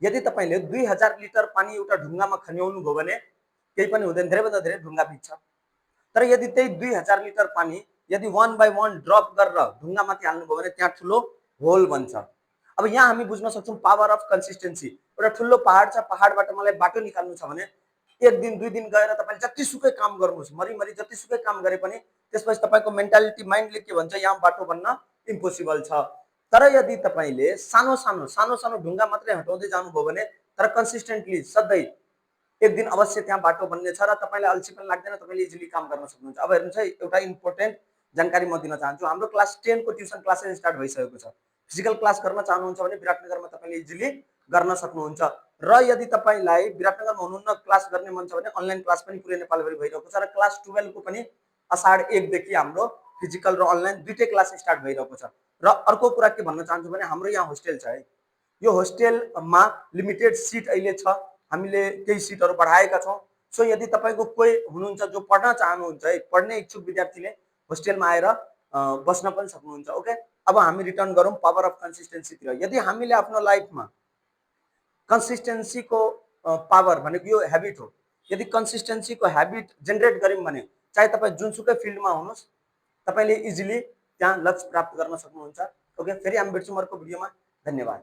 यदि तपाईले 2000 लिटर पानी एउटा ढुङ्गामा खन्याउनु भयो भने केही पनि हुँदैन, धेरैभन्दा धेरै ढुङ्गा भिज्छ। तर यदि त्यही 2000 लिटर पानी यदि 1 बाइ 1 ड्रप गरेर ढुङ्गामाथि हाल्नुभयो भने त्यहाँ ठुलो होल बन्छ। अब यहाँ हामी बुझ्न सक्छौं पावर अफ कन्सिस्टेन्सी। एउटा ठुलो पहाड छ, पहाडबाट मलाई बाटो निकाल्नु छ भने 1 दिन 2 दिन गएर तपाईले जतिसुकै काम गर्नुस्, मरिमरि जतिसुकै काम गरे पनि त्यसपछि तपाईको मेन्टालिटी माइन्डले के भन्छ, यहाँ बाटो बन्न इम्पोसिबल छ। तर यदि तपाईले सानो सानो ढुङ्गा मात्रै हटाउँदै जानुभयो भने तर कन्सिस्टेन्टली सधैँ एक दिन अवश्य त्यहाँ बाटो बन्ने छ र तपाईलाई अल्छी पनि लाग्दैन, तपाईले इजिली काम गर्न सक्नुहुन्छ। अब हेर्नुस् है, एउटा इम्पोर्टेन्ट जानकारी म दिन चाहन्छु। हाम्रो क्लास 10 को ट्युसन क्लासेस स्टार्ट भइसकेको छ। फिजिकल क्लास गर्न चाहनुहुन्छ भने विराटनगरमा तपाईले इजिली गर्न सक्नुहुन्छ। र यदि तपाईलाई विराटनगरमा हुनुहुन्न, क्लास गर्ने मन छ भने अनलाइन क्लास पनि पुरै नेपालभरि भइरहेको छ र क्लास 12 को पनि असाढ 1 देखि हाम्रो फिजिकल र अनलाइन दुईटै क्लास स्टार्ट भइरहेको छ। र अर्को कुरा के भन्न चाहन्छु भने हाम्रो यहाँ होस्टेल छ है। यो होस्टेलमा लिमिटेड सिट अहिले छ। हामीले केही सिटहरु बढाएका छौं। सो यदि तपाईको कोही हुनुहुन्छ जो पढ्न चाहनुहुन्छ है, पढ्ने इच्छुक विद्यार्थीले होस्टेलमा आएर बस्न पनि सक्नुहुन्छ। ओके, अब हामी रिटर्न गरौँ पावर अफ कन्सिस्टेन्सी तिर। यदि हामीले आफ्नो लाइफमा कन्सिस्टेन्सी को पावर भनेको यो ह्याबिट हो। यदि कन्सिस्टेन्सी को ह्याबिट जेनेरेट गर्यौं भने चाहे तपाई जुनसुकै फिल्डमा हुनुस्, तपाईले इजिली त्यहाँ लक्ष्य प्राप्त गर्न सक्नुहुन्छ। ओके, फेरि हामी भेट्छौं अर्को भिडियोमा। धन्यवाद।